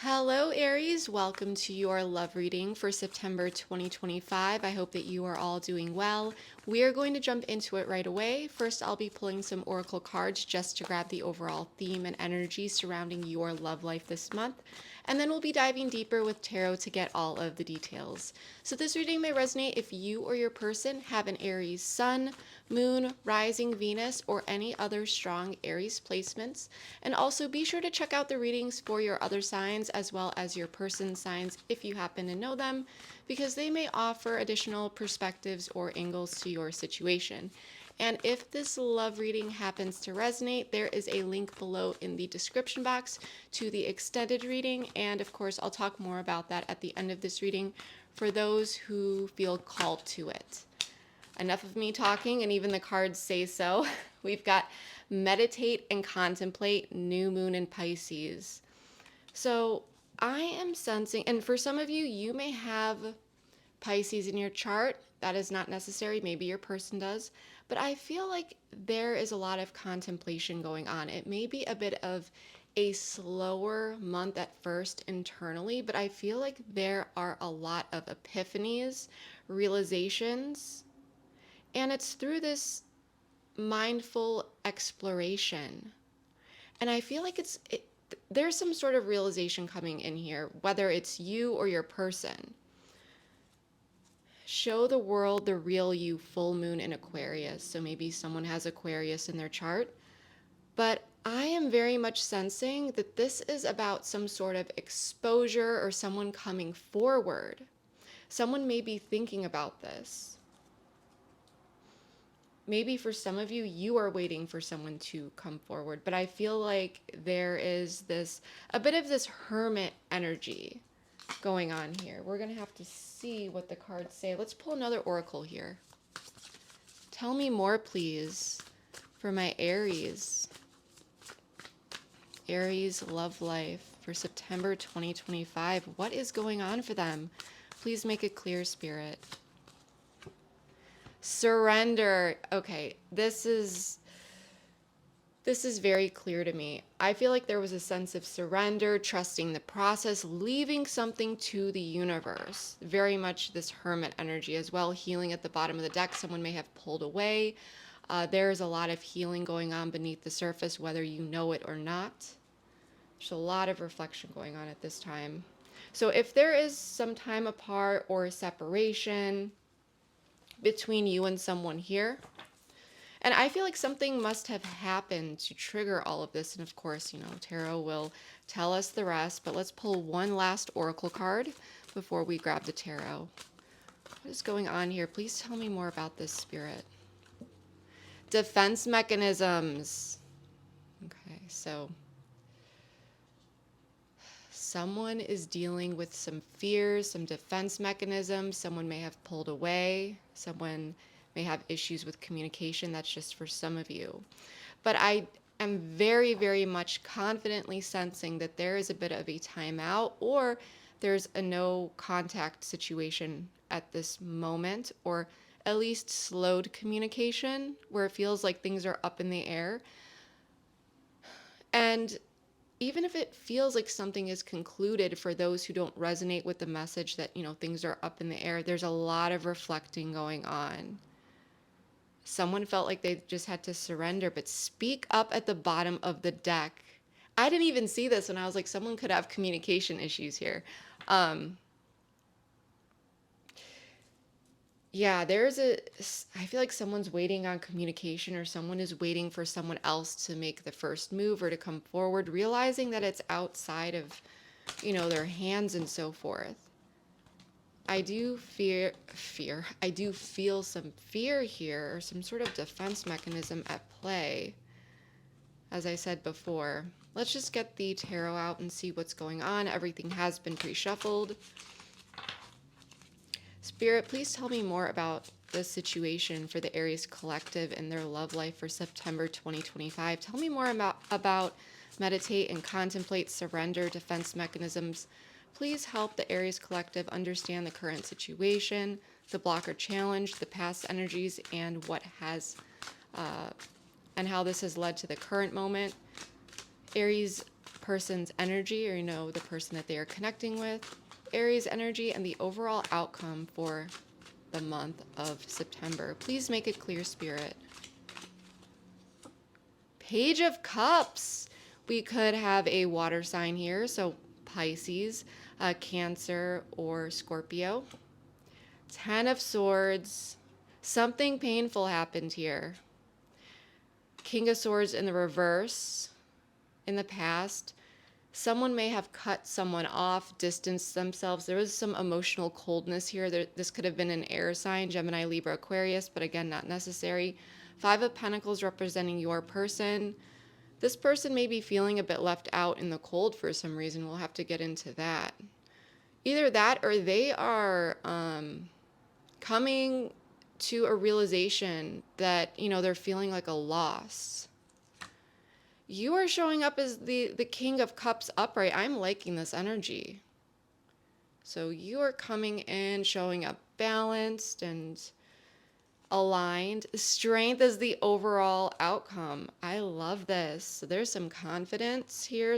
Hello, Aries. Welcome to your love reading for September 2025. I hope that you are all doing well. We are going to jump into it right away. First, I'll be pulling some oracle cards just to grab the overall theme and energy surrounding your love life this month. And then we'll be diving deeper with tarot to get all of the details. So this reading may resonate if you or your person have an Aries sun, moon, rising Venus, or any other strong Aries placements. And also be sure to check out the readings for your other signs as well as your person's signs if you happen to know them, because they may offer additional perspectives or angles to your situation. And if this love reading happens to resonate, there is a link below in the description box to the extended reading. And of course, I'll talk more about that at the end of this reading for those who feel called to it. Enough of me talking, and even the cards say so. We've got meditate and contemplate, new moon in Pisces. So I am sensing, and for some of you, you may have Pisces in your chart. That is not necessary. Maybe your person does. But I feel like there is a lot of contemplation going on. It may be a bit of a slower month at first internally, but I feel like there are a lot of epiphanies, realizations, and it's through this mindful exploration. And I feel like there's some sort of realization coming in here, whether it's you or your person. Show the world the real you, full moon in Aquarius. So maybe someone has Aquarius in their chart. But I am very much sensing that this is about some sort of exposure or someone coming forward. Someone may be thinking about this. Maybe for some of you, you are waiting for someone to come forward. But I feel like there is a bit of this hermit energy going on here. We're going to have to see what the cards say. Let's pull another oracle here. Tell me more, please, for my Aries. Aries love life for September 2025. What is going on for them? Please make it clear, Spirit. Surrender. Okay, this is very clear to me. I feel like there was a sense of surrender, trusting the process, leaving something to the universe. Very much this hermit energy as well. Healing at the bottom of the deck. Someone may have pulled away. There's a lot of healing going on beneath the surface, whether you know it or not. There's a lot of reflection going on at this time. So if there is some time apart or separation between you and someone here, and I feel like something must have happened to trigger all of this. And of course, tarot will tell us the rest. But let's pull one last oracle card before we grab the tarot. What is going on here? Please tell me more about this, Spirit. Defense mechanisms. Okay, so someone is dealing with some fears, some defense mechanisms. Someone may have pulled away. Someone may have issues with communication. That's just for some of you. But I am very, very much confidently sensing that there is a bit of a timeout, or there's a no contact situation at this moment, or at least slowed communication where it feels like things are up in the air. And even if it feels like something is concluded, for those who don't resonate with the message that, things are up in the air, there's a lot of reflecting going on. Someone felt like they just had to surrender, but speak up at the bottom of the deck. I didn't even see this, and I was like, someone could have communication issues here. Yeah, I feel like someone's waiting on communication, or someone is waiting for someone else to make the first move or to come forward, realizing that it's outside of, their hands and so forth. I do I do feel some fear here, or some sort of defense mechanism at play. As I said before, let's just get the tarot out and see what's going on. Everything has been pre-shuffled. Spirit, please tell me more about the situation for the Aries collective and their love life for September 2025. Tell me more about meditate and contemplate, surrender, defense mechanisms. Please help the Aries collective understand the current situation, the blocker challenge, the past energies, and and how this has led to the current moment. Aries person's energy, or the person that they are connecting with, Aries energy, and the overall outcome for the month of September. Please make it clear, Spirit. Page of Cups. We could have a water sign here, so Pisces, Cancer, or Scorpio. Ten of Swords. Something painful happened here. King of Swords in the reverse. In the past, someone may have cut someone off, distanced themselves. There was some emotional coldness here. This could have been an air sign, Gemini, Libra, Aquarius, but again, not necessary. Five of Pentacles representing your person. This person may be feeling a bit left out in the cold for some reason. We'll have to get into that. Either that, or they are coming to a realization that, they're feeling like a loss. You are showing up as the King of Cups upright. I'm liking this energy. So you are coming in, showing up balanced and aligned. Strength is the overall outcome. I love this. So there's some confidence here.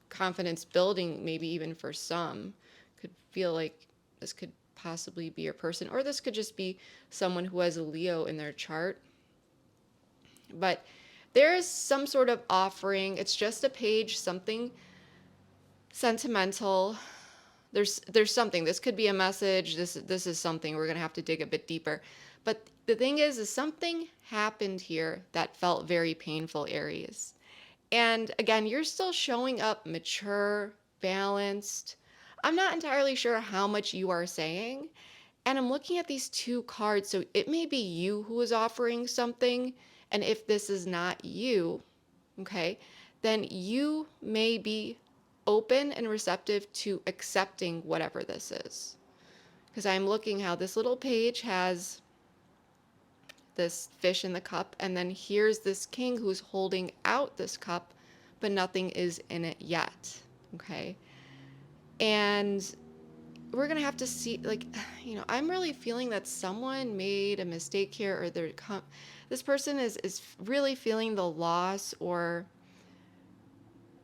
Confidence building, maybe even for some. Could feel like this could possibly be your person, or this could just be someone who has a Leo in their chart. But there is some sort of offering. It's just a page, something sentimental. There's something. This could be a message. This is something. We're going to have to dig a bit deeper. But the thing is something happened here that felt very painful, Aries. And again, you're still showing up mature, balanced. I'm not entirely sure how much you are saying. And I'm looking at these two cards. So it may be you who is offering something. And if this is not you, okay, then you may be open and receptive to accepting whatever this is. Because I'm looking how this little page has this fish in the cup, and then here's this king who's holding out this cup, but nothing is in it yet, okay? And we're gonna have to see, I'm really feeling that someone made a mistake here, or this person is really feeling the loss, or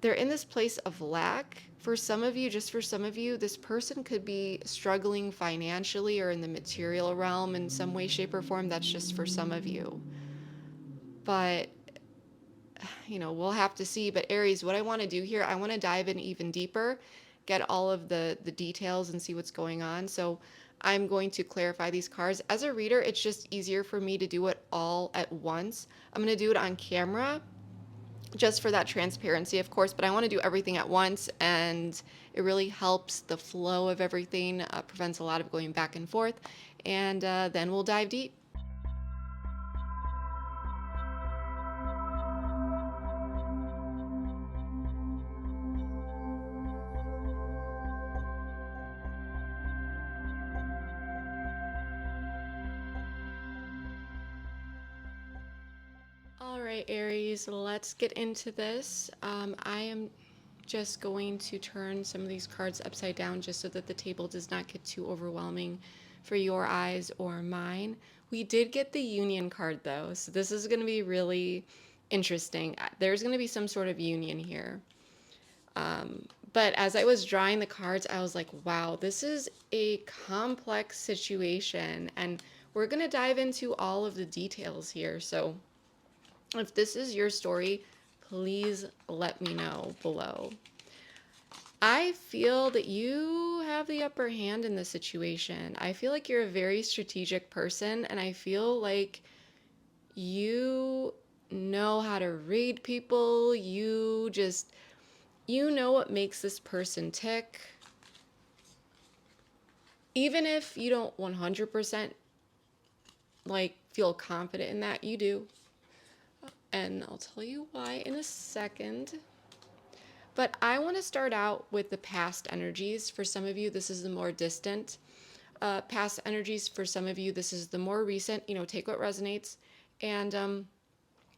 they're in this place of lack. For some of you, just for some of you, this person could be struggling financially or in the material realm in some way, shape, or form. That's just for some of you. But, we'll have to see. But Aries, what I want to do here, I want to dive in even deeper, get all of the details and see what's going on. So I'm going to clarify these cards. As a reader, it's just easier for me to do it all at once. I'm going to do it on camera, just for that transparency, of course, but I want to do everything at once, and it really helps the flow of everything, prevents a lot of going back and forth, and then we'll dive deep. All right, Aries, let's get into this. I am just going to turn some of these cards upside down just so that the table does not get too overwhelming for your eyes or mine. We did get the union card though, so this is going to be really interesting. There's going to be some sort of union here. But as I was drawing the cards, I was like, wow, this is a complex situation, and we're going to dive into all of the details here. So if this is your story, please let me know below. I feel that you have the upper hand in this situation. I feel like you're a very strategic person, and I feel like you know how to read people. You know what makes this person tick. Even if you don't 100% feel confident in that, you do. And I'll tell you why in a second. But I want to start out with the past energies. For some of you, this is the more distant past energies. For some of you, this is the more recent. Take what resonates. And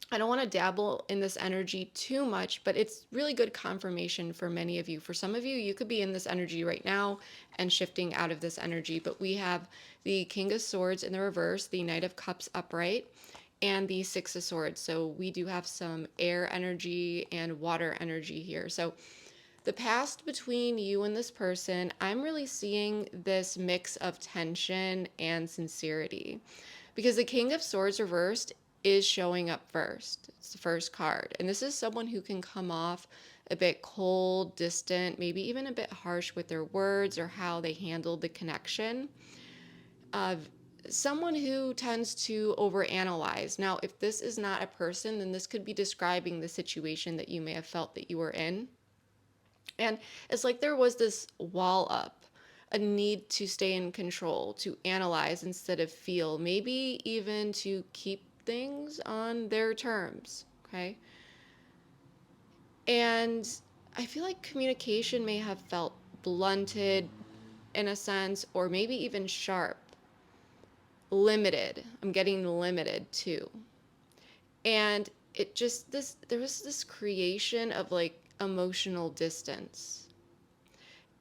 I don't want to dabble in this energy too much, but it's really good confirmation for many of you. For some of you, you could be in this energy right now and shifting out of this energy. But we have the King of Swords in the reverse, the Knight of Cups upright, and the Six of Swords. So we do have some air energy and water energy here. So The past between you and this person, I'm really seeing this mix of tension and sincerity, because the King of Swords reversed is showing up first. It's the first card. And this is someone who can come off a bit cold, distant, maybe even a bit harsh with their words or how they handled the connection. Someone who tends to overanalyze. Now, if this is not a person, then this could be describing the situation that you may have felt that you were in. And it's like there was this wall up, a need to stay in control, to analyze instead of feel, maybe even to keep things on their terms. Okay. And I feel like communication may have felt blunted in a sense, or maybe even sharp, limited. I'm getting limited too. And it just, there was this creation of like emotional distance.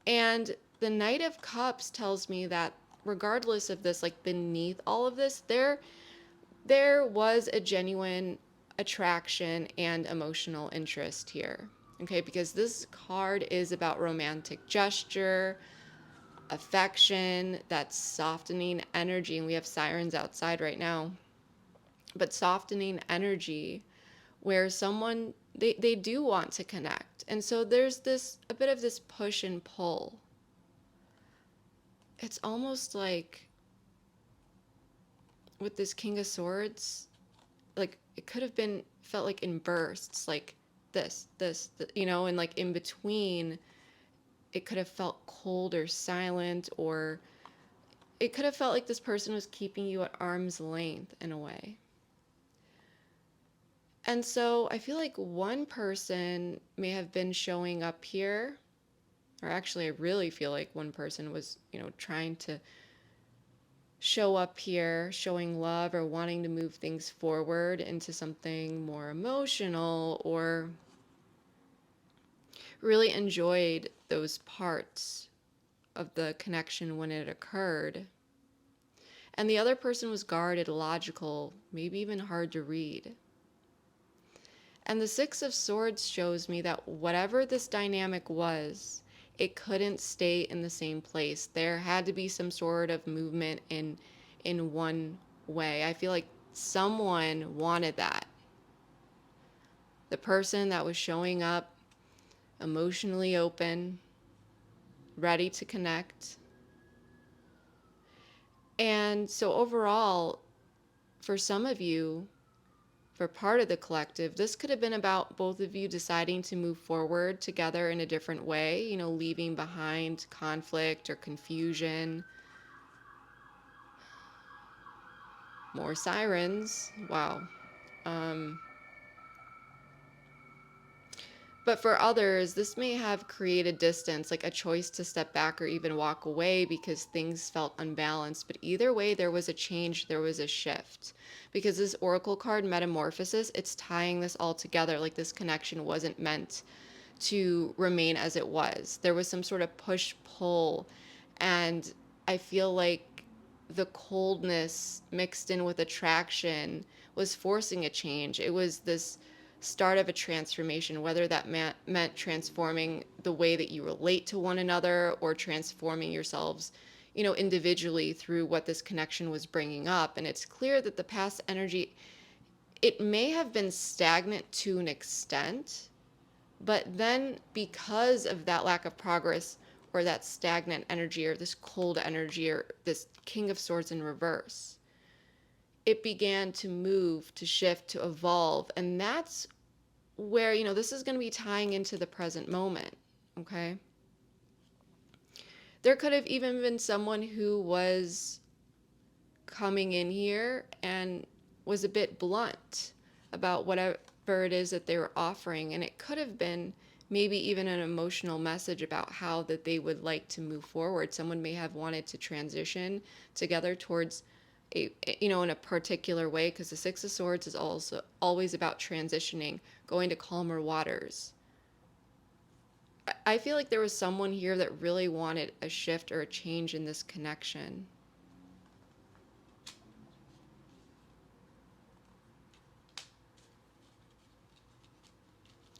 And the Knight of Cups tells me that regardless of this, like beneath all of this, there was a genuine attraction and emotional interest here. Okay, because this card is about romantic gesture, affection, that softening energy, and we have sirens outside right now. But softening energy where someone they do want to connect. And so there's this a bit of this push and pull. It's almost like with this King of Swords, like it could have been felt like in bursts, like this, you know, and like in between, it could have felt cold or silent, or it could have felt like this person was keeping you at arm's length in a way. And so I feel like one person may have been showing up here, or actually, I really feel like one person was, you know, trying to show up here, showing love or wanting to move things forward into something more emotional, or really enjoyed those parts of the connection when it occurred. And the other person was guarded, logical, maybe even hard to read. And the Six of Swords shows me that whatever this dynamic was, it couldn't stay in the same place. There had to be some sort of movement in one way. I feel like someone wanted that. The person that was showing up emotionally open, ready to connect. And so overall, for some of you, for part of the collective, this could have been about both of you deciding to move forward together in a different way, you know, leaving behind conflict or confusion. More sirens. Wow. Um, but for others, this may have created distance, like a choice to step back or even walk away because things felt unbalanced. But either way, there was a change, there was a shift. Because this Oracle card, Metamorphosis, it's tying this all together. Like this connection wasn't meant to remain as it was. There was some sort of push-pull. And I feel like the coldness mixed in with attraction was forcing a change. It was this start of a transformation, whether that meant transforming the way that you relate to one another or transforming yourselves, you know, individually through what this connection was bringing up. And it's clear that the past energy, it may have been stagnant to an extent, but then because of that lack of progress or that stagnant energy or this cold energy or this King of Swords in reverse, it began to move, to shift, to evolve. And that's where, you know, this is going to be tying into the present moment, okay? There could have even been someone who was coming in here and was a bit blunt about whatever it is that they were offering. And it could have been maybe even an emotional message about how that they would like to move forward. Someone may have wanted to transition together towards a, you know, in a particular way, because the Six of Swords is also always about transitioning, going to calmer waters. I feel like there was someone here that really wanted a shift or a change in this connection.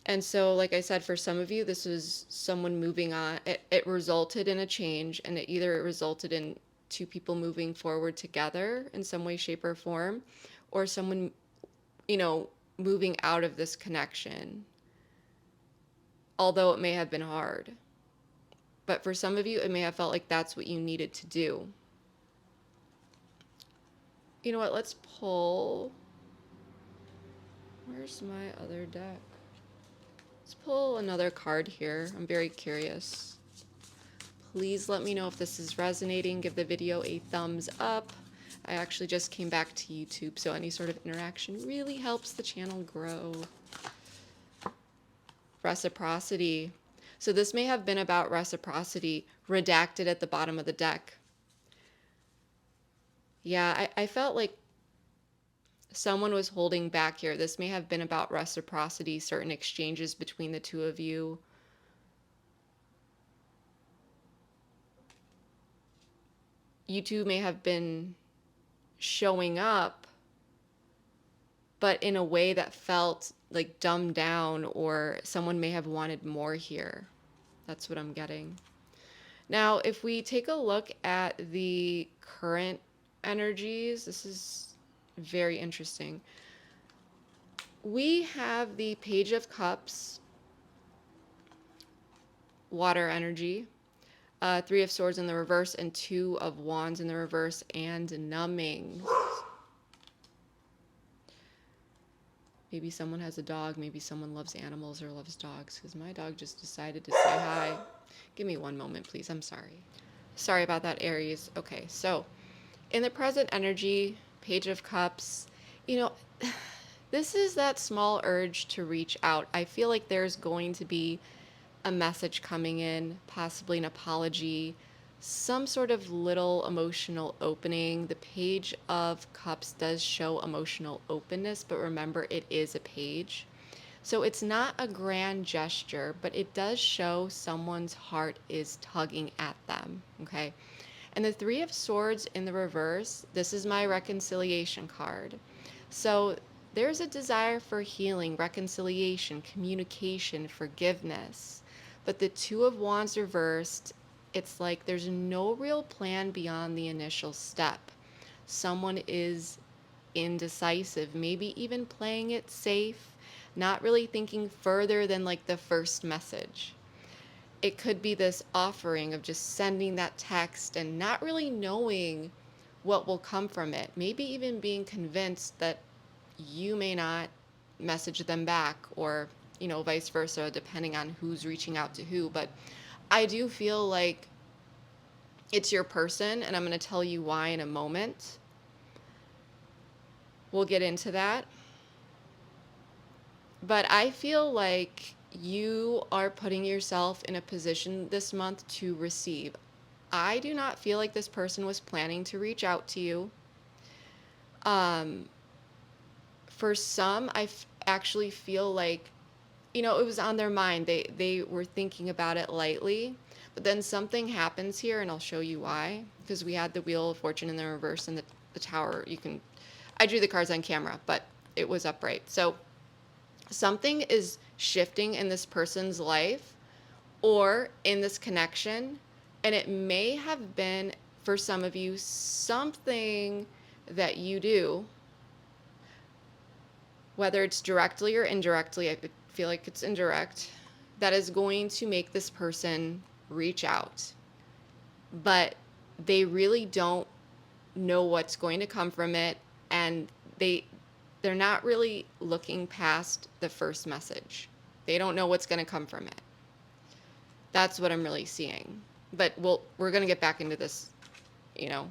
And so, like I said, for some of you, this was someone moving on. It resulted in a change, and it resulted in two people moving forward together in some way, shape, or form, or someone, you know, moving out of this connection, although it may have been hard. But for some of you, it may have felt like that's what you needed to do. You know what? Let's pull. Where's my other deck? Let's pull another card here. I'm very curious. Please let me know if this is resonating. Give the video a thumbs up. I actually just came back to YouTube, so any sort of interaction really helps the channel grow. Reciprocity. So this may have been about reciprocity, redacted at the bottom of the deck. Yeah, I felt like someone was holding back here. This may have been about reciprocity, certain exchanges between the two of you. You two may have been showing up, but in a way that felt like dumbed down, or someone may have wanted more here. That's what I'm getting. Now, if we take a look at the current energies, this is very interesting. We have the Page of Cups, water energy, Three of Swords in the reverse, and Two of Wands in the reverse, and numbing. Maybe someone has a dog. Maybe someone loves animals or loves dogs, because my dog just decided to say hi. Give me one moment, please. I'm sorry. Sorry about that, Aries. Okay, so in the present energy, Page of Cups, you know, this is that small urge to reach out. I feel like there's going to be a message coming in, possibly an apology, some sort of little emotional opening. The Page of Cups does show emotional openness, but remember, it is a page. So it's not a grand gesture, but it does show someone's heart is tugging at them, okay? And the Three of Swords in the reverse, this is my reconciliation card. So there's a desire for healing, reconciliation, communication, forgiveness. But the Two of Wands reversed, it's like there's no real plan beyond the initial step. Someone is indecisive, maybe even playing it safe, not really thinking further than like the first message. It could be this offering of just sending that text and not really knowing what will come from it. Maybe even being convinced that you may not message them back, or, you know, vice versa, depending on who's reaching out to who. But I do feel like it's your person, and I'm going to tell you why in a moment. We'll get into that. But I feel like you are putting yourself in a position this month to receive. I do not feel like this person was planning to reach out to you. For some, actually feel like, you know, it was on their mind. They were thinking about it lightly, but then something happens here, and I'll show you why. Because we had the Wheel of Fortune in the reverse and the Tower. I drew the cards on camera, but it was upright. So something is shifting in this person's life or in this connection, and it may have been, for some of you, something that you do, whether it's directly or indirectly. I feel like it's indirect, that is going to make this person reach out, but they really don't know what's going to come from it, and they're not really looking past the first message. They don't know what's going to come from it. That's what I'm really seeing. But we're going to get back into this, you know,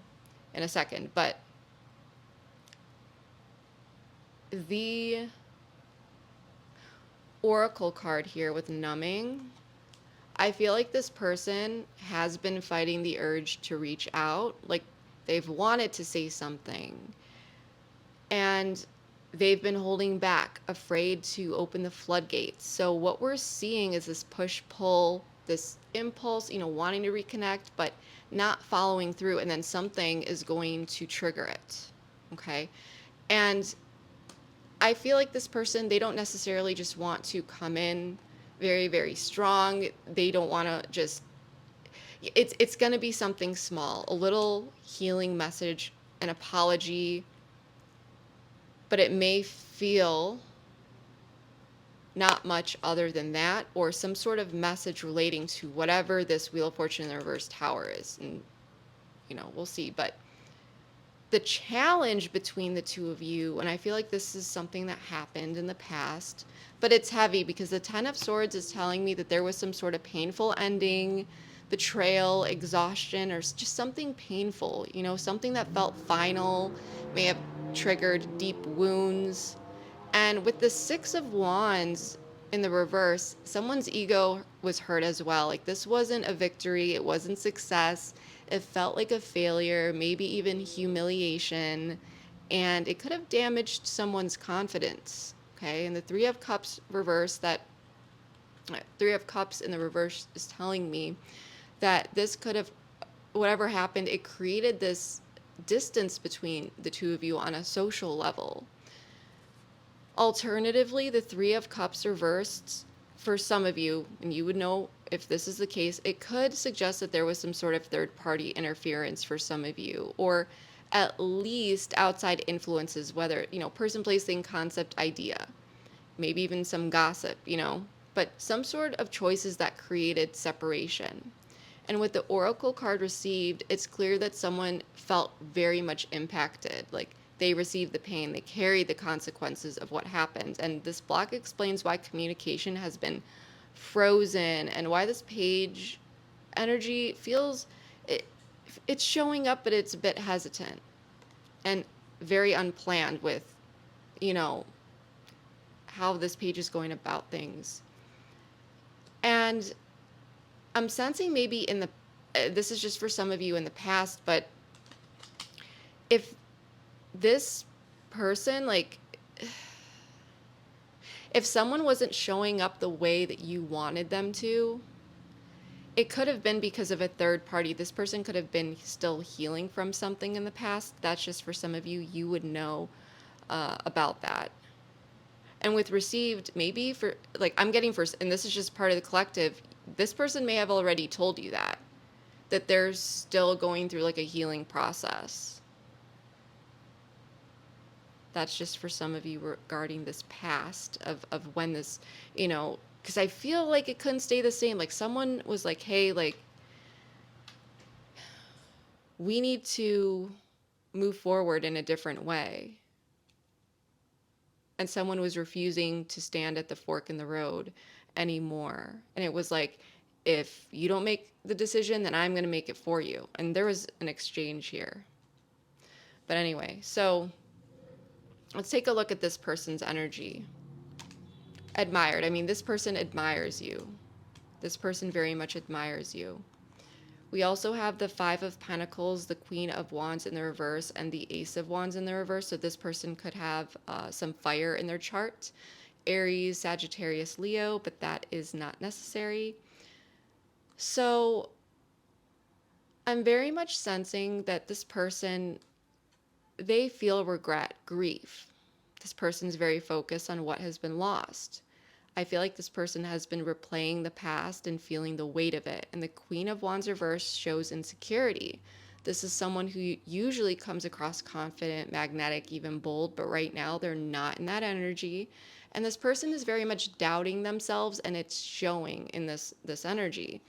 in a second. But the Oracle card here with numbing, I feel like this person has been fighting the urge to reach out. Like, they've wanted to say something, and they've been holding back, afraid to open the floodgates. So what we're seeing is this push-pull, this impulse, you know, wanting to reconnect, but not following through, and then something is going to trigger it, okay? And I feel like this person, they don't necessarily just want to come in very, very strong. They don't want to just, it's going to be something small, a little healing message, an apology, but it may feel not much other than that, or some sort of message relating to whatever this Wheel of Fortune in the reverse tower is. And, we'll see. But the challenge between the two of you, and I feel like this is something that happened in the past, but it's heavy because the Ten of Swords is telling me that there was some sort of painful ending, betrayal, exhaustion, or just something painful, something that felt final, may have triggered deep wounds. And with the Six of Wands in the reverse, someone's ego was hurt as well. Like, this wasn't a victory, it wasn't success. It felt like a failure, maybe even humiliation, and it could have damaged someone's confidence. Okay, and the Three of Cups reverse, that Three of Cups in the reverse is telling me that this could have, whatever happened, it created this distance between the two of you on a social level. Alternatively, the Three of Cups reversed, for some of you, and you would know if this is the case, it could suggest that there was some sort of third-party interference for some of you, or at least outside influences, whether, person, place, thing, concept, idea, maybe even some gossip, but some sort of choices that created separation. And with the Oracle card received, it's clear that someone felt very much impacted. Like, they received the pain, they carried the consequences of what happened. And this block explains why communication has been frozen and why this page energy feels, it's showing up, but it's a bit hesitant and very unplanned with, how this page is going about things. And I'm sensing maybe in the, this is just for some of you in the past, but if this person, like, if someone wasn't showing up the way that you wanted them to, it could have been because of a third party. This person could have been still healing from something in the past. That's just for some of you. You would know about that. And with received, maybe for, like, I'm getting first, and this is just part of the collective, this person may have already told you that they're still going through like a healing process. That's just for some of you regarding this past of when this, because I feel like it couldn't stay the same. Like, someone was like, hey, like, we need to move forward in a different way. And someone was refusing to stand at the fork in the road anymore. And it was like, if you don't make the decision, then I'm going to make it for you. And there was an exchange here. But anyway, so let's take a look at this person's energy. Admired. I mean, this person admires you. This person very much admires you. We also have the Five of Pentacles, the Queen of Wands in the reverse, and the Ace of Wands in the reverse. So this person could have some fire in their chart. Aries, Sagittarius, Leo, but that is not necessary. So I'm very much sensing that this person, they feel regret, grief. This person's very focused on what has been lost. I feel like this person has been replaying the past and feeling the weight of it. And the Queen of Wands reverse shows insecurity. This is someone who usually comes across confident, magnetic, even bold, but right now they're not in that energy. And this person is very much doubting themselves, and it's showing in this energy.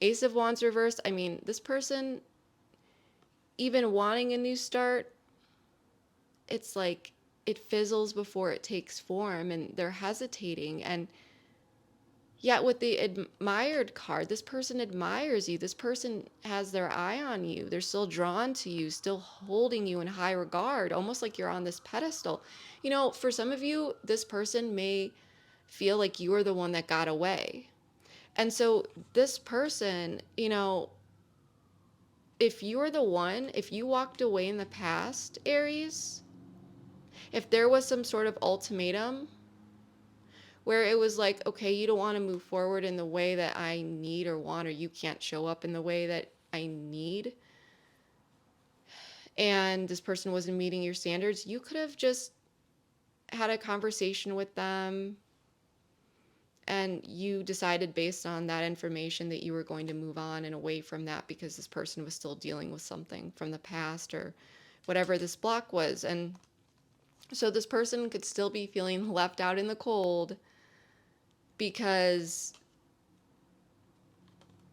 Ace of Wands reverse, I mean, this person, even wanting a new start, it's like it fizzles before it takes form, and they're hesitating. And yet with the admired card, this person admires you. This person has their eye on you. They're still drawn to you, still holding you in high regard, almost like you're on this pedestal. For some of you, this person may feel like you are the one that got away. And so this person, if you were the one, if you walked away in the past, Aries, if there was some sort of ultimatum where it was like, okay, you don't want to move forward in the way that I need or want, or you can't show up in the way that I need, and this person wasn't meeting your standards, you could have just had a conversation with them and you decided based on that information that you were going to move on and away from that because this person was still dealing with something from the past or whatever this block was. And so this person could still be feeling left out in the cold because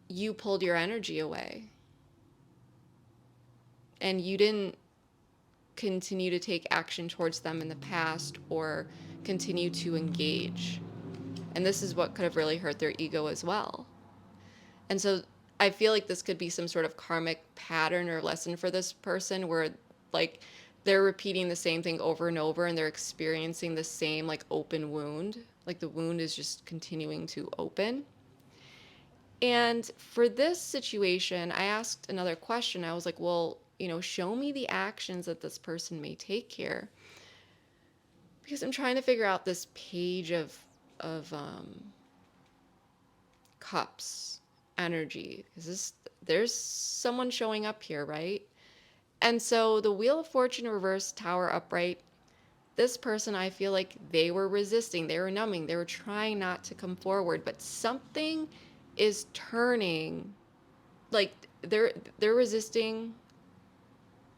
you pulled your energy away and you didn't continue to take action towards them in the past or continue to engage. And this is what could have really hurt their ego as well. And so I feel like this could be some sort of karmic pattern or lesson for this person where like they're repeating the same thing over and over and they're experiencing the same like open wound. Like the wound is just continuing to open. And for this situation, I asked another question. I was like, well, show me the actions that this person may take here. Because I'm trying to figure out this page of cups energy. There's someone showing up here, right? And so the Wheel of Fortune reverse, Tower upright, this person, I feel like they were resisting, they were numbing, they were trying not to come forward, but something is turning, like they're resisting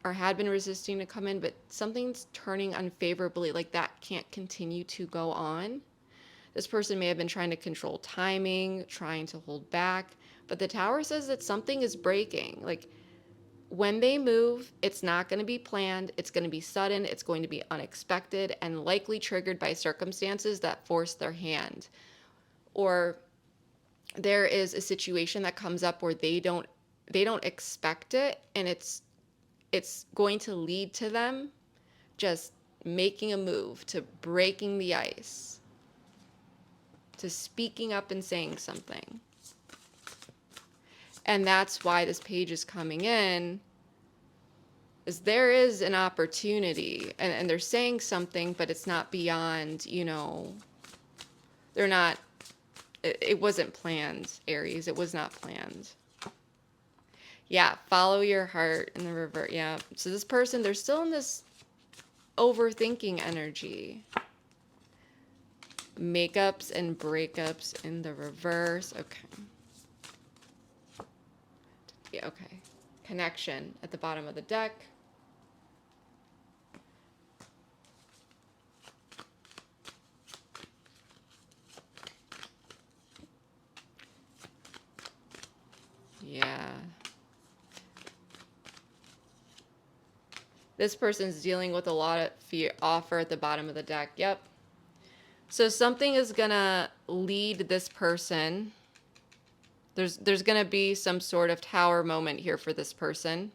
or had been resisting to come in, but something's turning unfavorably, like that can't continue to go on. This person may have been trying to control timing, trying to hold back, but the Tower says that something is breaking. Like when they move, it's not going to be planned, it's going to be sudden, it's going to be unexpected, and likely triggered by circumstances that force their hand. Or there is a situation that comes up where they don't expect it, and it's going to lead to them just making a move, to breaking the ice, to speaking up and saying something. And that's why this page is coming in, is there is an opportunity, and they're saying something, but it's not beyond, they're not, it wasn't planned, Aries. It was not planned. Yeah, follow your heart in the reverse. Yeah, so this person, they're still in this overthinking energy. Makeups and breakups in the reverse. Okay. Yeah, okay. Connection at the bottom of the deck. Yeah. This person's dealing with a lot of fear. Offer at the bottom of the deck. Yep. So something is gonna lead this person. There's gonna be some sort of Tower moment here for this person.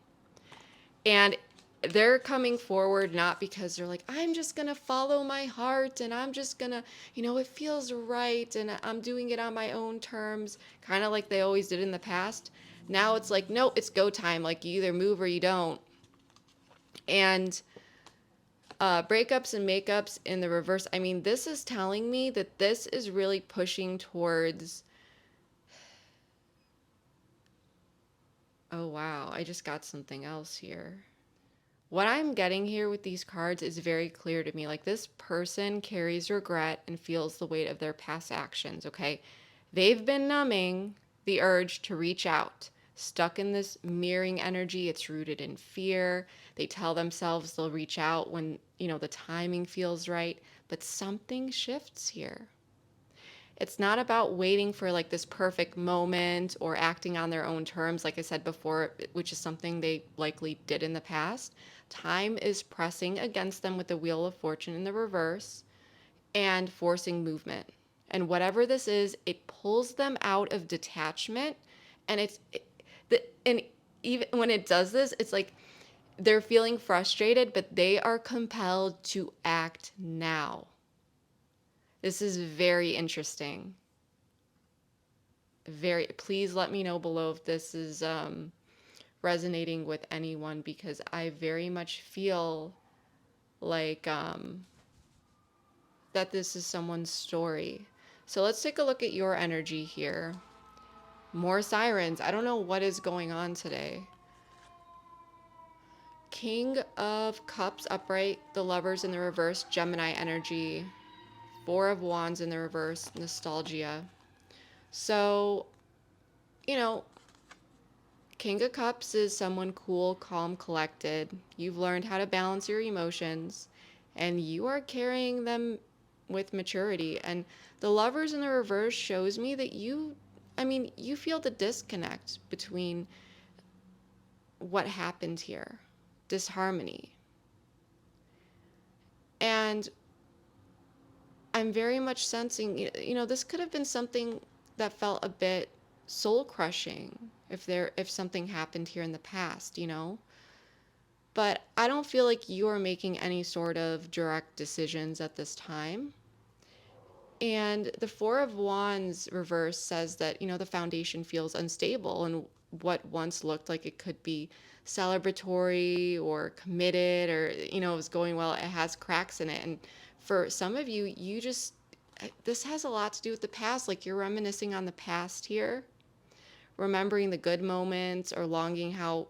And they're coming forward not because they're like, I'm just gonna follow my heart and I'm just gonna, it feels right and I'm doing it on my own terms, kind of like they always did in the past. Now it's like, no, it's go time. Like you either move or you don't. And breakups and makeups in the reverse. I mean, this is telling me that this is really pushing towards. Oh, wow. I just got something else here. What I'm getting here with these cards is very clear to me. Like this person carries regret and feels the weight of their past actions, okay? They've been numbing the urge to reach out, stuck in this mirroring energy. It's rooted in fear. They tell themselves they'll reach out when, the timing feels right, but something shifts here. It's not about waiting for like this perfect moment or acting on their own terms, like I said before, which is something they likely did in the past. Time is pressing against them with the Wheel of Fortune in the reverse and forcing movement. And whatever this is, it pulls them out of detachment. And and even when it does this, it's like they're feeling frustrated, but they are compelled to act now. This is very interesting. Please let me know below if this is resonating with anyone, because I very much feel like that this is someone's story. So let's take a look at your energy here. More sirens. I don't know what is going on today. King of Cups upright, the Lovers in the reverse, Gemini energy. Four of Wands in the reverse, nostalgia. So, you know, King of Cups is someone cool, calm, collected. You've learned how to balance your emotions and you are carrying them with maturity. And the Lovers in the reverse shows me that you feel the disconnect between what happened here, disharmony. And I'm very much sensing, this could have been something that felt a bit soul crushing if something happened here in the past. But I don't feel like you are making any sort of direct decisions at this time. And the Four of Wands reverse says that, the foundation feels unstable and what once looked like it could be celebratory or committed or, it was going well, it has cracks in it. And for some of you, this has a lot to do with the past. Like you're reminiscing on the past here, remembering the good moments or longing how,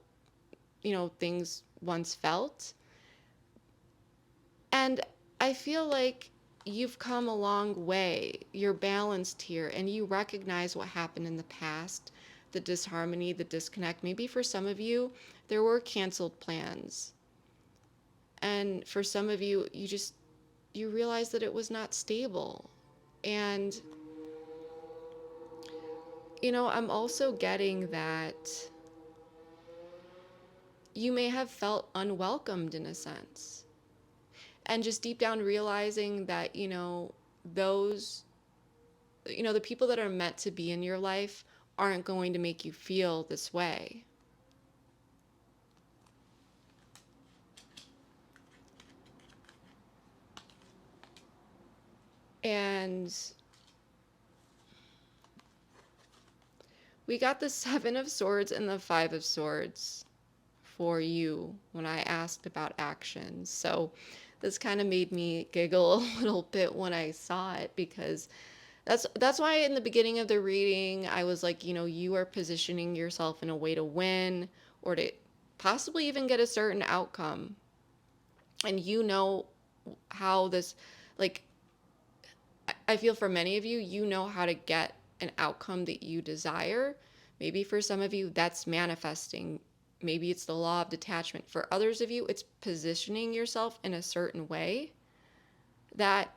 things once felt. And I feel like you've come a long way. You're balanced here and you recognize what happened in the past, the disharmony, the disconnect. Maybe for some of you, there were canceled plans. And for some of you, you realize that it was not stable. And, I'm also getting that you may have felt unwelcomed in a sense. And just deep down realizing that, those, the people that are meant to be in your life aren't going to make you feel this way. And we got the Seven of Swords and the Five of Swords for you when I asked about actions. So this kind of made me giggle a little bit when I saw it, because that's why in the beginning of the reading I was like, you are positioning yourself in a way to win or to possibly even get a certain outcome. And how this, like, I feel for many of you, how to get an outcome that you desire. Maybe for some of you, that's manifesting. Maybe it's the law of detachment. For others of you, it's positioning yourself in a certain way that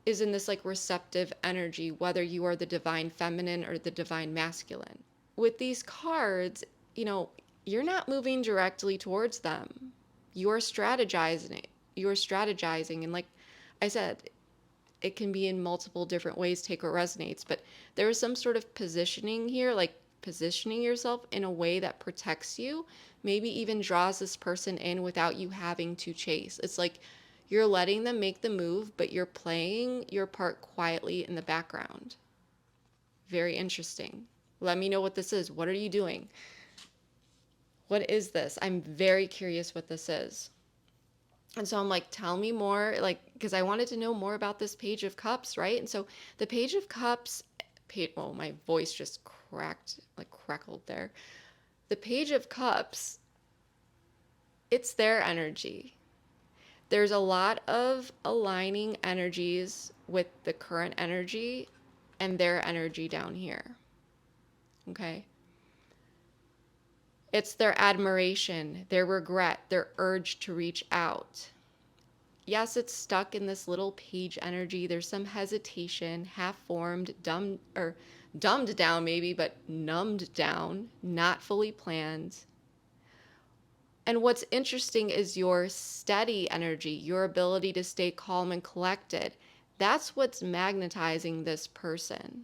is in this like receptive energy, whether you are the divine feminine or the divine masculine. With these cards, you're not moving directly towards them. You're strategizing. You're strategizing. And like I said, it can be in multiple different ways, take what resonates, but there is some sort of positioning here, like positioning yourself in a way that protects you, maybe even draws this person in without you having to chase. It's like you're letting them make the move, but you're playing your part quietly in the background. Very interesting. Let me know what this is. What are you doing? What is this? I'm very curious what this is. And so I'm like, tell me more, like, because I wanted to know more about this Page of Cups, right? And so the Page of Cups, oh, my voice just crackled there. The Page of Cups, it's their energy. There's a lot of aligning energies with the current energy and their energy down here. Okay? It's their admiration, their regret, their urge to reach out. Yes, it's stuck in this little page energy. There's some hesitation, half-formed, dumbed down maybe, but numbed down, not fully planned. And what's interesting is your steady energy, your ability to stay calm and collected. That's what's magnetizing this person.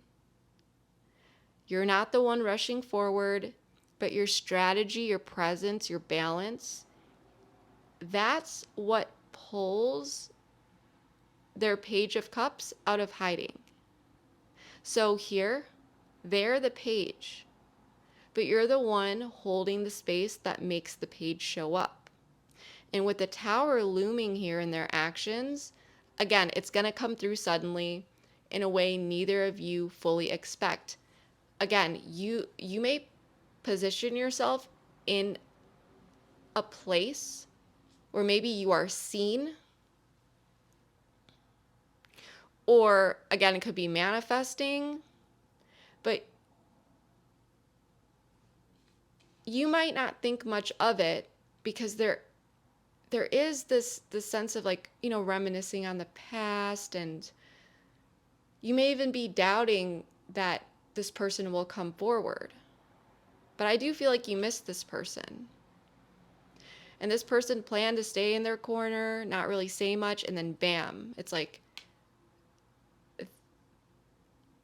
You're not the one rushing forward, but your strategy, your presence, your balance, that's what pulls their Page of Cups out of hiding. So here, they're the page, but you're the one holding the space that makes the page show up. And with the Tower looming here in their actions, again, it's going to come through suddenly in a way neither of you fully expect. Again, you may position yourself in a place or maybe you are seen, or again, it could be manifesting, but you might not think much of it because there is this sense of like, reminiscing on the past, and you may even be doubting that this person will come forward. But I do feel like you missed this person. And this person planned to stay in their corner, not really say much, and then bam, it's like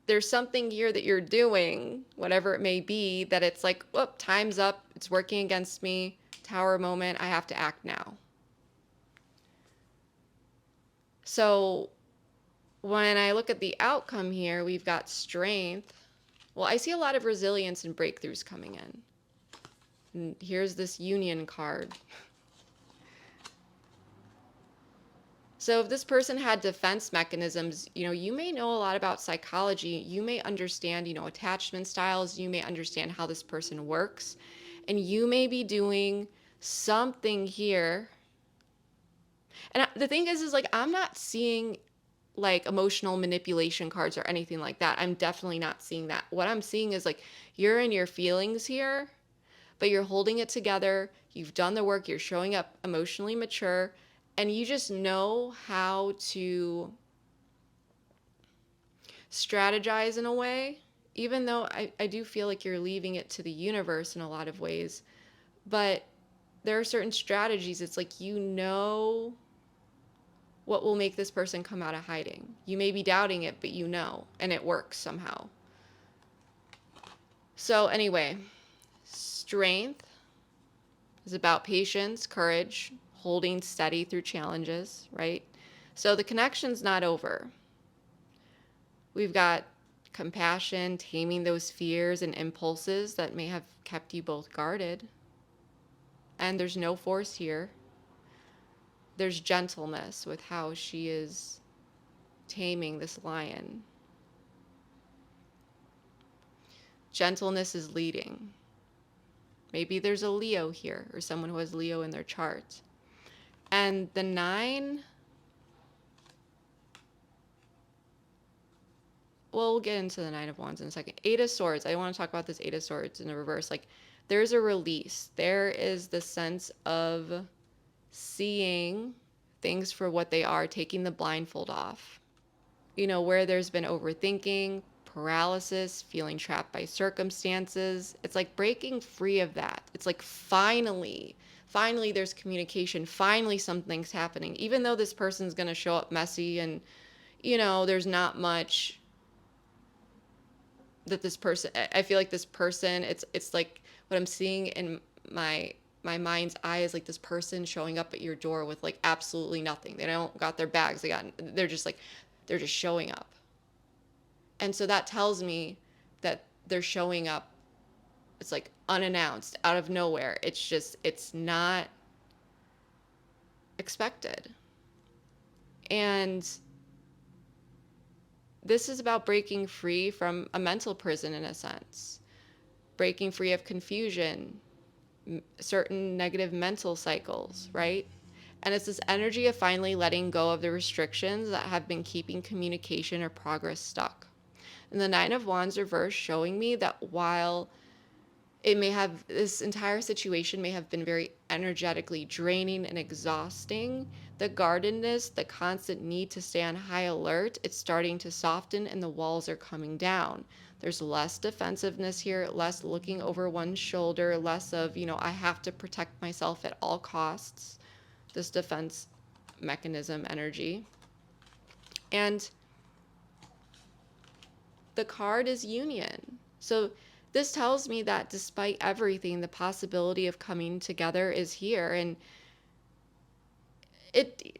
there's something here that you're doing, whatever it may be, that it's like, whoop, time's up, it's working against me, tower moment, I have to act now. So when I look at the outcome here, we've got strength. Well, I see a lot of resilience and breakthroughs coming in. And here's this union card. So if this person had defense mechanisms, you may know a lot about psychology. You may understand, attachment styles. You may understand how this person works. And you may be doing something here. And the thing is like, I'm not seeing like emotional manipulation cards or anything like that. I'm definitely not seeing that. What I'm seeing is like, you're in your feelings here, but you're holding it together. You've done the work. You're showing up emotionally mature, and you just know how to strategize in a way, even though I do feel like you're leaving it to the universe in a lot of ways. But there are certain strategies. It's like, what will make this person come out of hiding. You may be doubting it, but and it works somehow. So anyway, strength is about patience, courage, holding steady through challenges, right? So the connection's not over. We've got compassion, taming those fears and impulses that may have kept you both guarded. And there's no force here. There's gentleness with how she is taming this lion. Gentleness is leading. Maybe there's a Leo here, or someone who has Leo in their chart. And the 9, we'll get into the 9 of Wands in a second. 8 of Swords. I want to talk about this 8 of Swords in the reverse. Like, there's a release. There is the sense of seeing things for what they are, taking the blindfold off. Where there's been overthinking, paralysis, feeling trapped by circumstances. It's like breaking free of that. It's like finally there's communication. Finally something's happening. Even though this person's going to show up messy and, there's not much that this person, I feel like this person, it's like what I'm seeing in my mind's eye is like this person showing up at your door with like absolutely nothing. They don't got their bags. They're just showing up. And so that tells me that they're showing up. It's like unannounced, out of nowhere. It's not expected. And this is about breaking free from a mental prison in a sense. Breaking free of confusion, certain negative mental cycles, right? And it's this energy of finally letting go of the restrictions that have been keeping communication or progress stuck. And the 9 of Wands reverse showing me that while this entire situation may have been very energetically draining and exhausting, the guardedness, the constant need to stay on high alert, it's starting to soften and the walls are coming down. There's less defensiveness here, less looking over one's shoulder, less of, I have to protect myself at all costs, this defense mechanism energy. And the card is union. So this tells me that despite everything, the possibility of coming together is here. And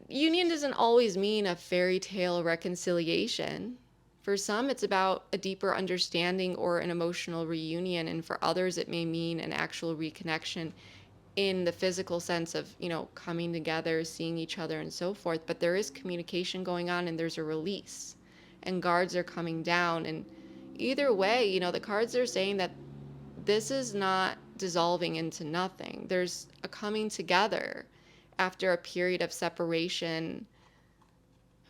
union doesn't always mean a fairy tale reconciliation. For some, it's about a deeper understanding or an emotional reunion. And for others, it may mean an actual reconnection in the physical sense of, coming together, seeing each other and so forth. But there is communication going on and there's a release and guards are coming down. And either way, the cards are saying that this is not dissolving into nothing. There's a coming together. after a period of separation,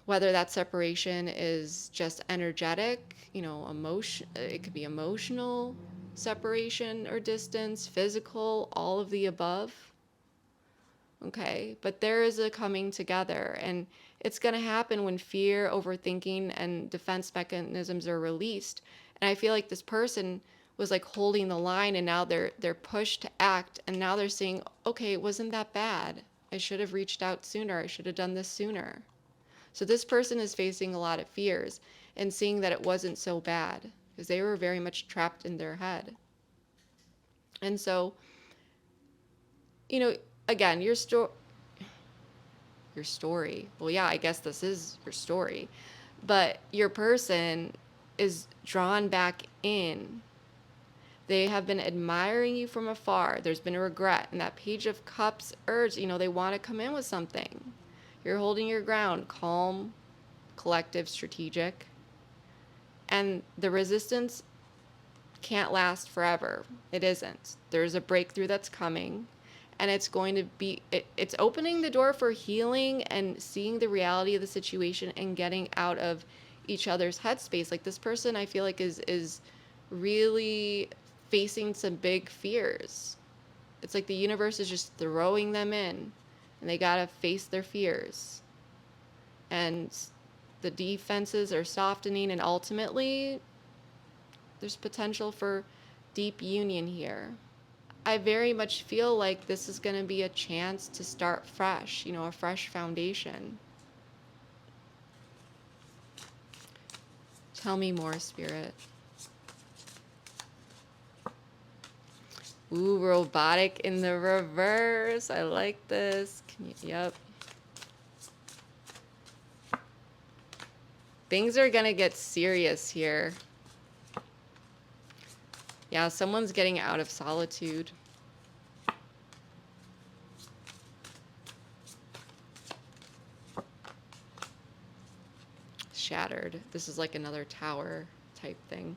whether that separation is just energetic, emotion, it could be emotional separation or distance, physical, all of the above. Okay, but there is a coming together, and it's going to happen when fear, overthinking, and defense mechanisms are released. And I feel like this person was like holding the line, and now they're pushed to act, and now they're saying, okay, it wasn't that bad. I should have reached out sooner. I should have done this sooner. So this person is facing a lot of fears and seeing that it wasn't so bad because they were very much trapped in their head. And so, again, your story. Well, yeah, I guess this is your story. But your person is drawn back in. They have been admiring you from afar. There's been a regret. And that Page of Cups urge, they want to come in with something. You're holding your ground, calm, collective, strategic. And the resistance can't last forever. It isn't. There's a breakthrough that's coming. And it's going to be, it's opening the door for healing and seeing the reality of the situation and getting out of each other's headspace. Like this person, I feel like is really facing some big fears. It's like the universe is just throwing them in, and they got to face their fears. And the defenses are softening, and ultimately there's potential for deep union here. I very much feel like this is going to be a chance to start fresh, a fresh foundation. Tell me more, Spirit. Ooh, robotic in the reverse. I like this. Yep. Things are going to get serious here. Yeah, someone's getting out of solitude. Shattered. This is like another tower type thing.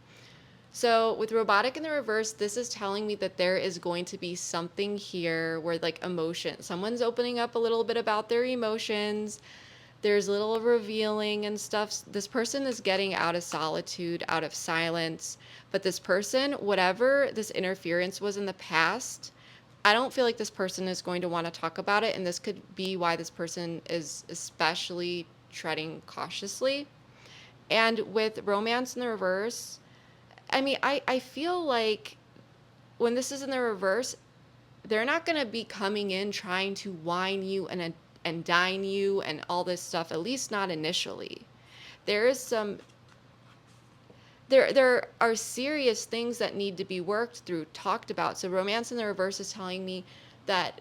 So with robotic in the reverse, this is telling me that there is going to be something here where like emotion, someone's opening up a little bit about their emotions. There's little revealing and stuff. This person is getting out of solitude, out of silence. But this person, whatever this interference was in the past, I don't feel like this person is going to want to talk about it. And this could be why this person is especially treading cautiously. And with romance in the reverse, I feel like when this is in the reverse, they're not going to be coming in trying to wine you and dine you and all this stuff, at least not initially. There are serious things that need to be worked through, talked about. So romance in the reverse is telling me that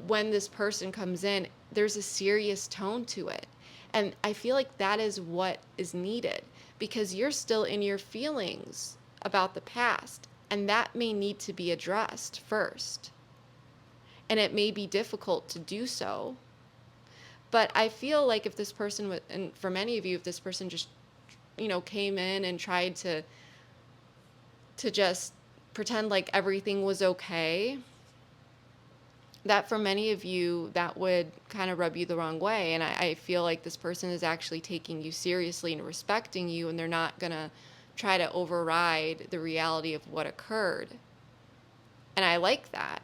when this person comes in, there's a serious tone to it. And I feel like that is what is needed, because you're still in your feelings about the past, and that may need to be addressed first. And it may be difficult to do so. But I feel like if this person would, and for many of you, if this person just, came in and tried to just pretend like everything was okay, that for many of you, that would kind of rub you the wrong way. And I feel like this person is actually taking you seriously and respecting you, and they're not going to try to override the reality of what occurred. And I like that.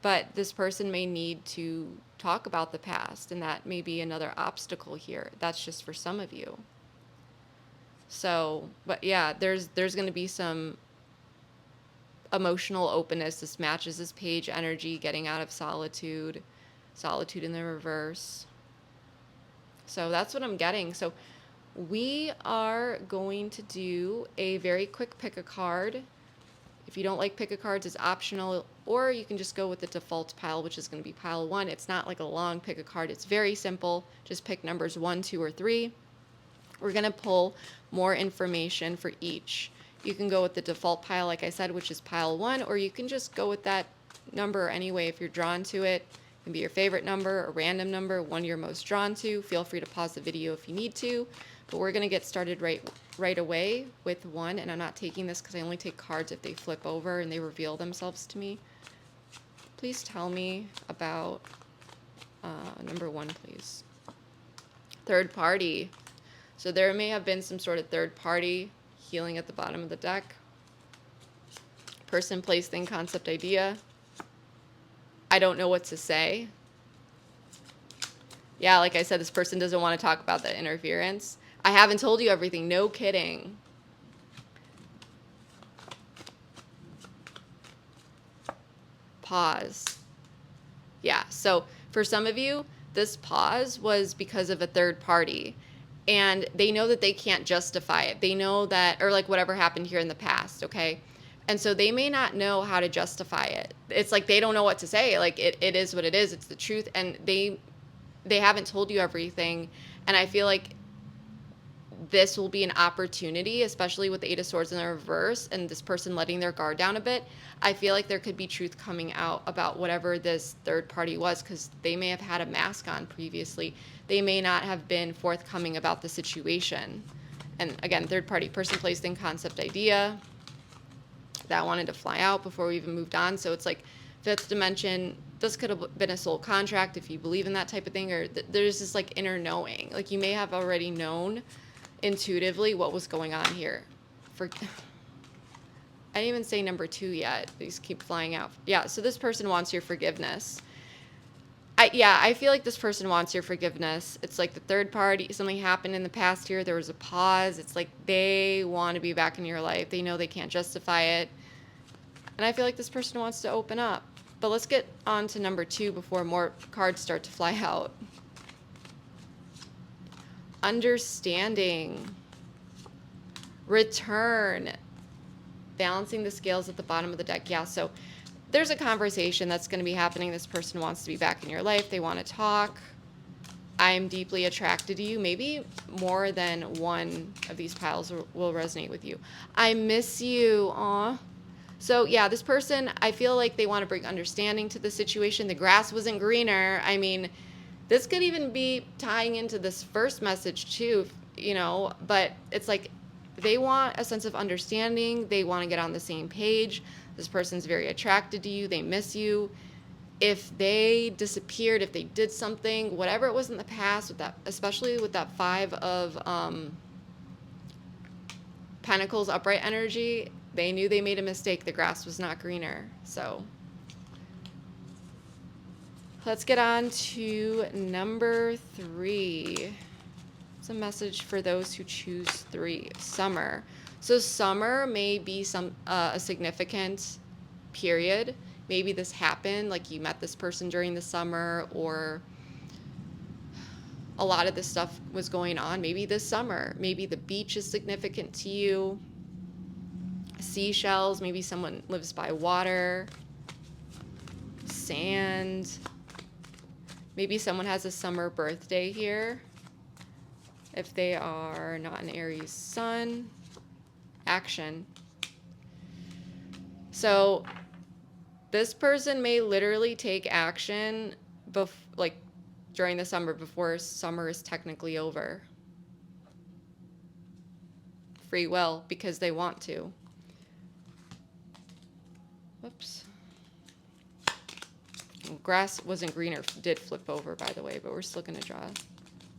But this person may need to talk about the past, and that may be another obstacle here. That's just for some of you. So, but yeah, there's going to be some emotional openness. This matches this page energy, getting out of solitude in the reverse. So that's what I'm getting. So we are going to do a very quick pick a card. If you don't like pick a cards, it's optional, or you can just go with the default pile, which is going to be pile 1. It's not like a long pick a card. It's very simple. Just pick numbers 1, 2, or 3. We're going to pull more information for each. You can go with the default pile, like I said, which is pile 1, or you can just go with that number anyway if you're drawn to it. It can be your favorite number, a random number, one you're most drawn to. Feel free to pause the video if you need to. But we're going to get started right away with 1, and I'm not taking this because I only take cards if they flip over and they reveal themselves to me. Please tell me about number 1, please. Third party. So there may have been some sort of third party healing at the bottom of the deck. Person, place, thing, concept, idea. I don't know what to say. Yeah, like I said, this person doesn't want to talk about the interference. I haven't told you everything. No kidding. Pause. Yeah, so for some of you, this pause was because of a third party. And they know that they can't justify it. They know that, or like whatever happened here in the past, okay? And so they may not know how to justify it. It's like they don't know what to say. Like it is what it is. It's the truth. And they haven't told you everything. And I feel like this will be an opportunity, especially with the Eight of Swords in the reverse and this person letting their guard down a bit. I feel like there could be truth coming out about whatever this third party was, because they may have had a mask on previously. They may not have been forthcoming about the situation. And again, third party, person, place, thing, concept, idea. That wanted to fly out before we even moved on. So it's like fifth dimension. This could have been a soul contract if you believe in that type of thing, or there's this like inner knowing. Like you may have already known intuitively what was going on here. I didn't even say number 2 yet. These keep flying out. Yeah, so this person wants your forgiveness. I feel like this person wants your forgiveness. It's like the third party, something happened in the past here. There was a pause. It's like they want to be back in your life. They know they can't justify it. And I feel like this person wants to open up. But let's get on to number 2 before more cards start to fly out. Understanding. Return. Balancing the scales at the bottom of the deck. Yeah, so there's a conversation that's going to be happening. This person wants to be back in your life. They want to talk. I'm deeply attracted to you. Maybe more than one of these piles will resonate with you. I miss you. Aw. So yeah, this person, I feel like they want to bring understanding to the situation. The grass wasn't greener. I mean, this could even be tying into this first message too, you know, but it's like they want a sense of understanding. They want to get on the same page. This person's very attracted to you. They miss you. If they disappeared, if they did something, whatever it was in the past, with that, especially with that 5 of Pentacles upright energy, they knew they made a mistake. The grass was not greener. So let's get on to number 3. It's a message for those who choose 3. Summer. So summer may be a significant period. Maybe this happened, like you met this person during the summer, or a lot of this stuff was going on maybe this summer. Maybe the beach is significant to you. Seashells, maybe someone lives by water. Sand. Maybe someone has a summer birthday here. If they are not an Aries sun. Action. So this person may literally take action like during the summer, before summer is technically over. Free will, because they want to. Whoops. Grass wasn't greener, did flip over, by the way, but we're still going to draw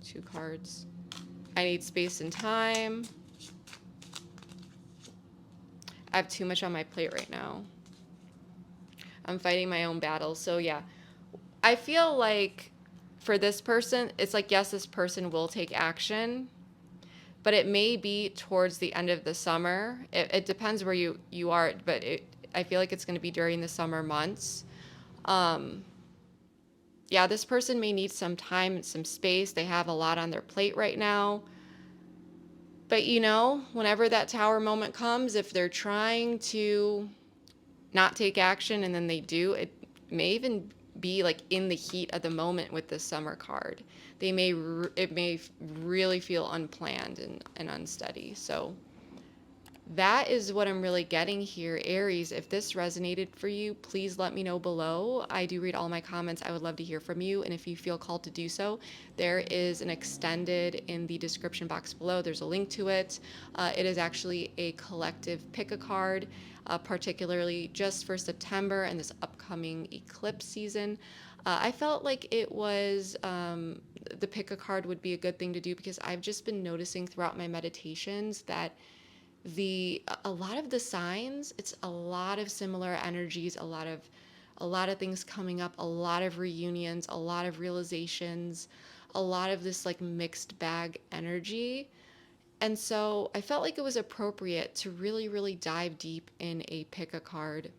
2 cards. I need space and time. I have too much on my plate right now. I'm fighting my own battles. So yeah, I feel like for this person, it's like, yes, this person will take action, but it may be towards the end of the summer. It depends where you are, but I feel like it's going to be during the summer months. Yeah, this person may need some time and some space. They have a lot on their plate right now. But you know, whenever that tower moment comes, if they're trying to not take action and then they do, it may even be like in the heat of the moment with the summer card. It may really feel unplanned and unsteady. So That is what I'm really getting here, Aries. If this resonated for you, please let me know below. I do read all my comments. I would love to hear from you. And if you feel called to do so, there is an extended in the description box below. There's a link to it. It is actually a collective pick a card, particularly just for September and this upcoming eclipse season. I felt like it was the pick a card would be a good thing to do because I've just been noticing throughout my meditations that a lot of the signs, it's a lot of similar energies, a lot of things coming up, a lot of reunions, a lot of realizations, a lot of this like mixed bag energy. And so I felt like it was appropriate to really dive deep in a pick a card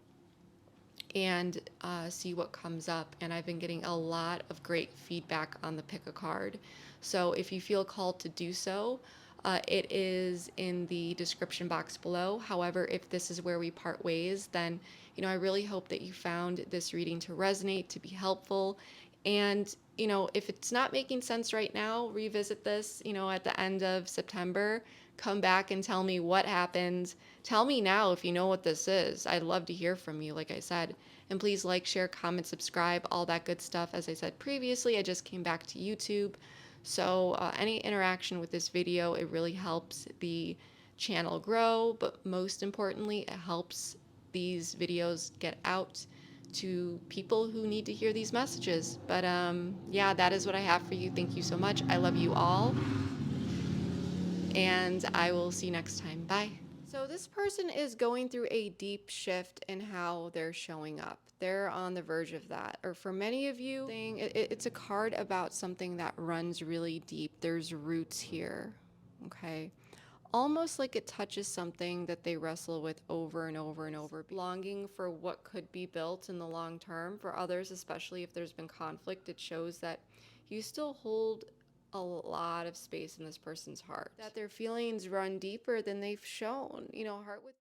and see what comes up. And I've been getting a lot of great feedback on the pick a card. So if you feel called to do so, it is in the description box below. However, if this is where we part ways, then I really hope that you found this reading to resonate, to be helpful. And if it's not making sense right now, revisit this, at the end of September. Come back and tell me what happened. Tell me now if you know what this is. I'd love to hear from you, like I said. And please like, share, comment, subscribe, all that good stuff. As I said previously, I just came back to YouTube. So any interaction with this video, it really helps the channel grow. But most importantly, it helps these videos get out to people who need to hear these messages. But yeah, that is what I have for you. Thank you so much. I love you all. And I will see you next time. Bye. So this person is going through a deep shift in how they're showing up. They're on the verge of that. Or for many of you, it's a card about something that runs really deep. There's roots here. Okay. Almost like it touches something that they wrestle with over and over and over, longing for what could be built in the long term. For others, especially if there's been conflict, it shows that you still hold a lot of space in this person's heart, that their feelings run deeper than they've shown. Heart with